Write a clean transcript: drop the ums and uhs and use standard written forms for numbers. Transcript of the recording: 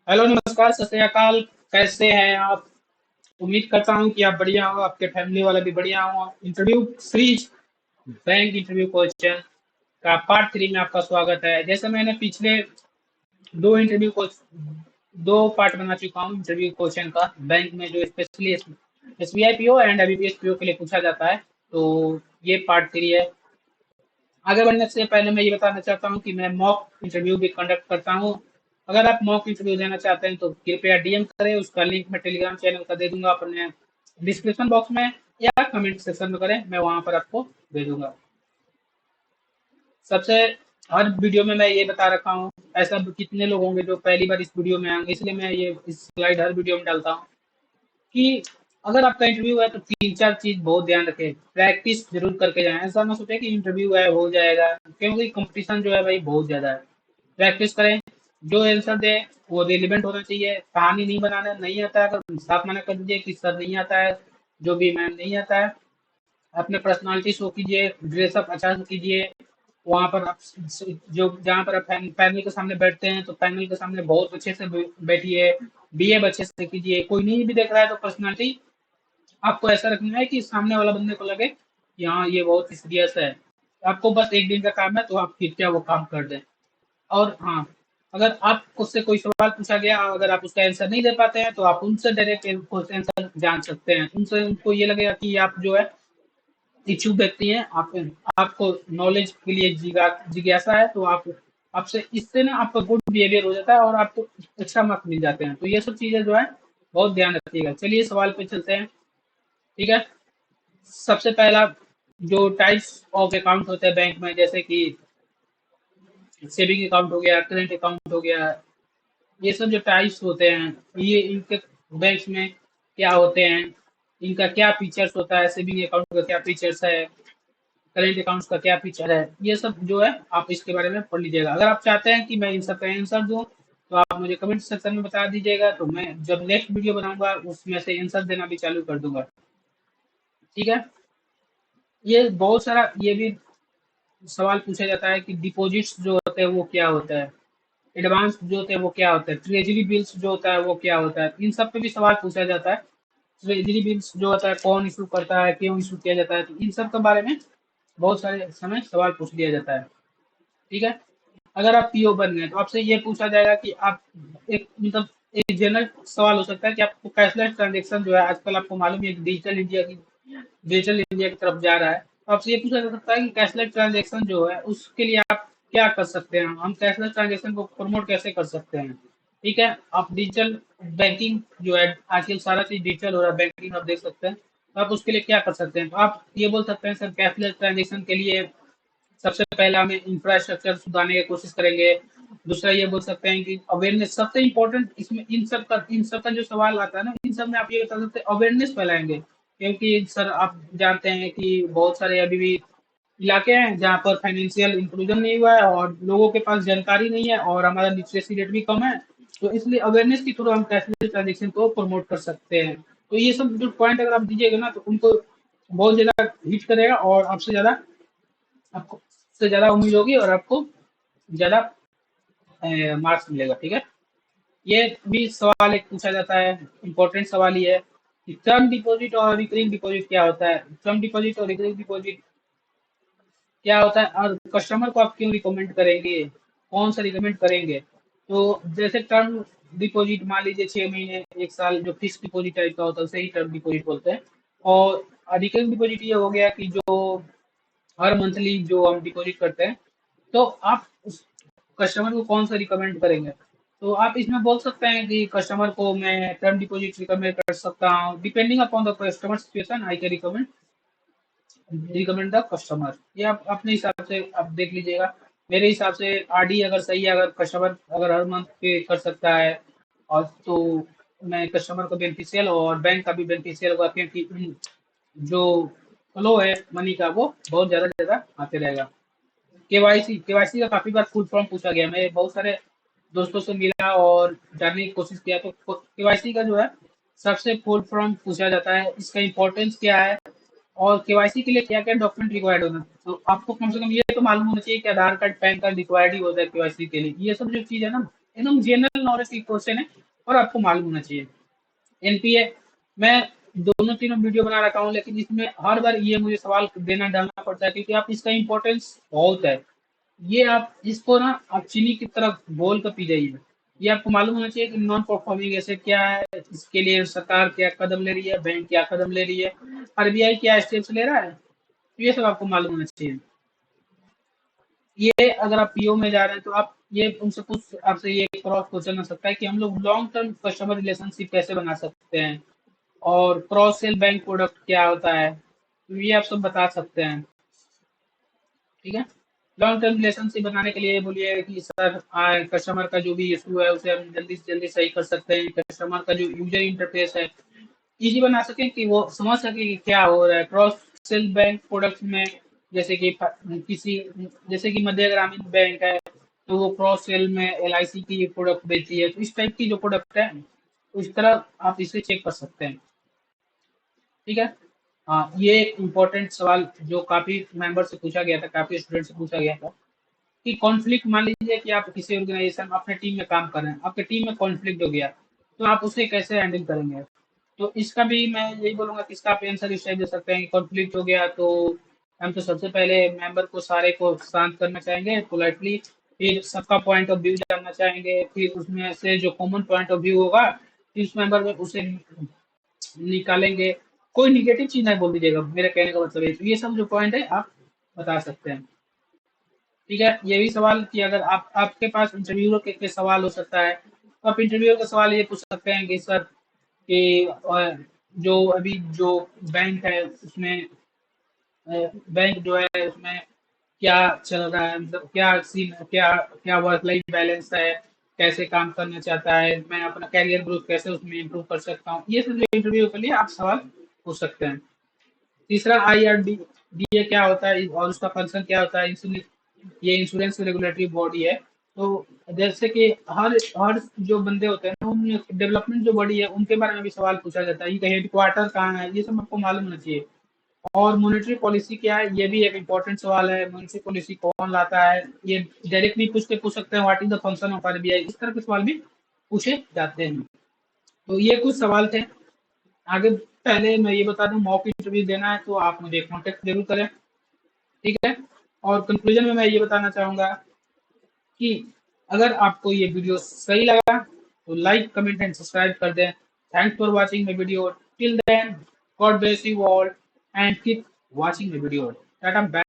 Hello, नमस्कार, सत श्री अकाल। कैसे हैं आप? उम्मीद करता हूं कि आप बढ़िया हो, आपके फैमिली वाले भी बढ़िया हो। Interview series bank interview question का पार्ट 3 में आपका स्वागत है। जैसे मैंने पिछले दो इंटरव्यू को दो पार्ट बना चुका हूं इंटरव्यू क्वेश्चन का, बैंक में जो specially SBI PO and IBPS PO के लिए पूछा जाता है। तो ये पार्ट 3 है। आगे बढ़ने से पहले मैं ये बताना चाहता हूँ कि मैं मॉक इंटरव्यू भी कंडक्ट करता हूँ। अगर आप मॉक इंटरव्यू देना चाहते हैं तो कृपया डीएम करें। उसका लिंक मैं टेलीग्राम चैनल का दे दूंगा अपने डिस्क्रिप्शन बॉक्स में, या कमेंट सेक्शन में करें, मैं वहां पर आपको भेजूंगा। सबसे हर वीडियो में मैं ये बता रखा हूँ, ऐसा कितने लोग होंगे जो पहली बार इस वीडियो में आएंगे, इसलिए मैं ये इस स्लाइड हर वीडियो में डालता हूँ कि अगर आपका इंटरव्यू है तो तीन चार चीज बहुत ध्यान रखें। प्रैक्टिस जरूर करके जाएं। ऐसा ना सोचे कि इंटरव्यू है हो जाएगा, क्योंकि कंपटीशन जो है भाई बहुत ज्यादा है। प्रैक्टिस करें। जो आंसर दे वो रिलेवेंट होना चाहिए। कहानी नहीं बनाना नहीं आता है अगर साफ मना कर दीजिए कि सर नहीं आता है, जो भी मैम नहीं आता है। अपने पर्सनालिटी शो कीजिए, ड्रेसअप अच्छा से कीजिए। वहां पर आप जो जहाँ पर आप पैनल के सामने बैठते हैं तो पैनल के सामने बहुत अच्छे से बैठिए। बिहेव अच्छे से कीजिए। कोई नहीं भी देख रहा है तो पर्सनालिटी आपको ऐसा रखना है कि सामने वाला बंदे को लगे कि हाँ ये बहुत सीरियस है। आपको बस एक दिन का काम है तो आप कृपया वो काम कर दें। और हाँ, अगर आपको उससे कोई सवाल पूछा गया, अगर आप उसका आंसर नहीं दे पाते हैं तो आप उनसे डायरेक्ट आंसर जान सकते हैं। उनसे उनको ये लगेगा कि आप जो है इच्छुक व्यक्ति हैं। आपको नॉलेज के लिए जिज्ञासा है, तो आप आपसे इससे ना आपका गुड बिहेवियर हो जाता है और आपको अच्छा मार्क्स मिल जाते हैं। तो ये सब चीजें जो है बहुत ध्यान रखिएगा। चलिए सवाल पे चलते हैं। ठीक है। सबसे पहला, जो टाइप्स ऑफ अकाउंट होते हैं बैंक में, जैसे कि सेविंग अकाउंट हो गया, करेंट अकाउंट हो गया, ये सब जो टाइप्स होते हैं, ये इनके बैंक में क्या होते हैं, इनका क्या फीचर्स होता है, सेविंग अकाउंट का क्या फीचर्स है, करेंट अकाउंट्स का क्या फीचर है, ये सब जो है आप इसके बारे में पढ़ लीजिएगा। अगर आप चाहते हैं कि मैं इन सब का आंसर दूं तो आप मुझे कमेंट सेक्शन में बता दीजिएगा, तो मैं जब नेक्स्ट वीडियो बनाऊंगा उसमें से आंसर देना भी चालू कर दूंगा। ठीक है। ये बहुत सारा ये भी सवाल पूछा जाता है कि डिपॉजिट्स जो होते हैं वो क्या होता है, एडवांस जो होते हैं वो क्या होता है, ट्रेजरी बिल्स जो होता है वो क्या होता है, इन सब पे भी सवाल पूछा जाता है। ट्रेजरी बिल्स जो होता है कौन इशू करता है, क्यों इशू किया जाता है, तो इन सब के बारे में बहुत सारे समय सवाल पूछ लिया जाता है। ठीक है। अगर आप पीओ बन गए तो आपसे ये पूछा जाएगा कि आप एक मतलब एक जनरल सवाल हो सकता है कि आपको कैशलेस ट्रांजेक्शन जो है आजकल आपको मालूम है कि डिजिटल इंडिया की तरफ जा रहा है। तो आपसे ये पूछा जा सकता है कि कैशलेस ट्रांजेक्शन जो है उसके लिए आप क्या कर सकते हैं, हम कैशलेस ट्रांजेक्शन को प्रमोट कैसे कर सकते हैं। ठीक है। आप डिजिटल बैंकिंग जो है आजकल सारा चीज डिजिटल हो रहा है, बैंकिंग आप देख सकते हैं, तो आप उसके लिए क्या कर सकते हैं। तो आप ये बोल सकते हैं सर कैशलेस ट्रांजेक्शन के लिए सबसे पहले हम इंफ्रास्ट्रक्चर सुधारने की कोशिश करेंगे। दूसरा ये बोल सकते हैं कि अवेयरनेस सबसे इम्पोर्टेंट इसमें, इन सब का जो सवाल आता है ना, इन सब में आप ये बता सकते हैं अवेयरनेस फैलाएंगे। क्योंकि सर आप जानते हैं कि बहुत सारे अभी भी इलाके हैं जहाँ पर फाइनेंशियल इंक्लूजन नहीं हुआ है और लोगों के पास जानकारी नहीं है और हमारा लिटरेसी रेट भी कम है। तो इसलिए अवेयरनेस के थ्रू हम कैशलेस ट्रांजेक्शन को प्रमोट कर सकते हैं। तो ये सब जो पॉइंट अगर आप दीजिएगा ना तो उनको बहुत ज्यादा हिट करेगा और आपको से ज्यादा उम्मीद होगी और आपको ज्यादा मार्क्स मिलेगा। ठीक है। ये भी सवाल एक पूछा जाता है, इम्पोर्टेंट सवाल ही है कि टर्म डिपॉजिट और रिकरिंग डिपॉजिट क्या होता है। टर्म डिपॉजिट और रिकरिंग डिपॉजिट क्या होता है और कस्टमर को आप क्यों रिकमेंड करेंगे, कौन सा रिकमेंड करेंगे। तो जैसे टर्म डिपॉजिट मान लीजिए 6 महीने 1 साल, जो फिक्स डिपॉजिट टाइप का होता है उसे ही टर्म डिपॉजिट बोलते हैं। और रिकरिंग डिपॉजिट ये हो गया कि जो हर मंथली जो हम डिपॉजिट करते हैं, तो आप उस कस्टमर को कौन सा रिकमेंड करेंगे। तो आप इसमें बोल सकते हैं कि कस्टमर को मैं टर्म डिपॉजिट रिकमेंड कर सकता हूँ, depending upon the customer situation I can recommend the customer. ये आप अपने हिसाब से आप देख लीजिएगा। मेरे हिसाब से आरडी अगर सही है, अगर कस्टमर अगर हर मंथ पे कर सकता है और तो मैं कस्टमर को बेनिफिशियल और बैंक का भी बेनिफिशियल होगा, क्योंकि जो फ्लो है मनी का वो बहुत ज्यादा ज्यादा आते रहेगा। केवाईसी का काफी बार फुल फॉर्म पूछा गया। मैं बहुत सारे दोस्तों से मिला और जानने की कोशिश किया, तो केवाईसी का जो है सबसे फुल फॉर्म पूछा जाता है, इसका इम्पोर्टेंस क्या है और केवाईसी के लिए क्या क्या डॉक्यूमेंट रिक्वायर्ड होना है। तो आपको कम से कम ये तो मालूम होना चाहिए कि आधार कार्ड पैन कार्ड रिक्वायर्ड ही होता है केवाईसी के लिए। ये सब जो चीज है ना, एकदम जनरल नॉलेज की क्वेश्चन है और आपको मालूम होना चाहिए। एनपीए मैं दोनों तीनों वीडियो बना रखा हूँ, लेकिन इसमें हर बार ये मुझे सवाल देना डालना पड़ता है क्योंकि आप इसका इम्पोर्टेंस बहुत है। ये आप इसको ना आप चीनी की तरह घोल कर पी जाइए। ये आपको मालूम होना चाहिए कि नॉन परफॉर्मिंग एसेट क्या है, इसके लिए सरकार क्या कदम ले रही है, बैंक क्या कदम ले रही है, आरबीआई क्या स्टेप्स ले रहा है, तो ये सब आपको मालूम होना चाहिए। ये अगर आप पीओ में जा रहे हैं तो आप ये उनसे कुछ आपसे ये क्रॉस क्वेश्चन हो सकता है कि हम लोग लॉन्ग टर्म कस्टमर रिलेशनशिप कैसे बना सकते हैं, और क्रॉस सेल बैंक प्रोडक्ट क्या होता है, तो ये आप सब बता सकते हैं। ठीक है। लॉन्ग टर्म रिलेशनशिप बनाने के लिए बोलिए कि सर कस्टमर का जो भी इशू है उसे हम जल्दी से जल्दी सही कर सकते हैं, कस्टमर का जो यूजर इंटरफेस है इजी बना सकें कि वो समझ सके कि क्या हो रहा है क्रॉस सेल बैंक प्रोडक्ट्स में। जैसे कि किसी जैसे कि मध्य ग्रामीण बैंक है तो वो क्रॉस सेल में एलआईसी की प्रोडक्ट बेचती है, तो इस टाइप की जो प्रोडक्ट है तो इस तरह आप इसे चेक कर सकते हैं। ठीक है। हाँ, ये एक इम्पोर्टेंट सवाल जो काफी मेंबर से पूछा गया था, काफी स्टूडेंट से पूछा गया था कि कॉन्फ्लिक्ट, मान लीजिए कि आप किसी ऑर्गेनाइजेशन अपने टीम में काम कर रहे हैं, आपके टीम में कॉन्फ्लिक्ट हो गया तो आप उसे कैसे हैंडल करेंगे। तो इसका भी मैं यही बोलूंगा कि इसका आप आंसर इस टाइप दे सकते हैं कि कॉन्फ्लिक्ट हो गया तो हम तो सबसे पहले मेंबर को सारे को शांत करना चाहेंगे पोलाइटली, फिर सबका पॉइंट ऑफ व्यू जानना चाहेंगे, फिर उसमें से जो कॉमन पॉइंट ऑफ व्यू होगा फिर उस मेंबर में उसे निकालेंगे। कोई निगेटिव चीज नहीं बोल दीजिएगा, मेरे कहने का मतलब है। तो ये सब जो पॉइंट है आप बता सकते हैं। ठीक है। ये भी सवाल कि अगर आपके पास इंटरव्यूअर के सवाल हो सकता है तो आप इंटरव्यूअर का सवाल ये पूछ सकते हैं कि सर कि जो अभी जो बैंक है उसमें बैंक जो है उसमें क्या चल रहा है, मतलब क्या सीन, क्या क्या वर्क लाइफ बैलेंस है, कैसे काम करना चाहता है, मैं अपना कैरियर ग्रोथ कैसे उसमें इम्प्रूव कर सकता हूँ, ये सब जो इंटरव्यू के लिए आप सवाल पूछ सकते हैं। तीसरा आईआरडी डीए क्या होता है और उसका फंक्शन क्या होता है। ये इंश्योरेंस रेगुलेटरी बॉडी है। तो जैसे कि हर हर जो बंदे होते हैं ना उन डेवलपमेंट जो बॉडी है उनके बारे में भी सवाल पूछा जाता है, इनका हेडक्वार्टर कहाँ है, ये सब आपको मालूम होना चाहिए। और मॉनेटरी पॉलिसी क्या है, ये भी एक इम्पोर्टेंट सवाल है। मॉनेटरी पॉलिसी कौन लाता है, ये डायरेक्टली पूछ सकते हैं, what is the function of RBI, इस तरह के सवाल भी पूछे जाते हैं। तो ये कुछ सवाल थे। आगे पहले मैं ये बता दूं, मॉक इंटरव्यू देना है तो आप मुझे कॉन्टेक्ट जरूर करें। ठीक है। और कंक्लूजन में मैं ये बताना चाहूंगा कि अगर आपको ये वीडियो सही लगा तो लाइक कमेंट एंड सब्सक्राइब कर दें। Thanks for watching my video, till then God bless you all and keep watching my video. Tata.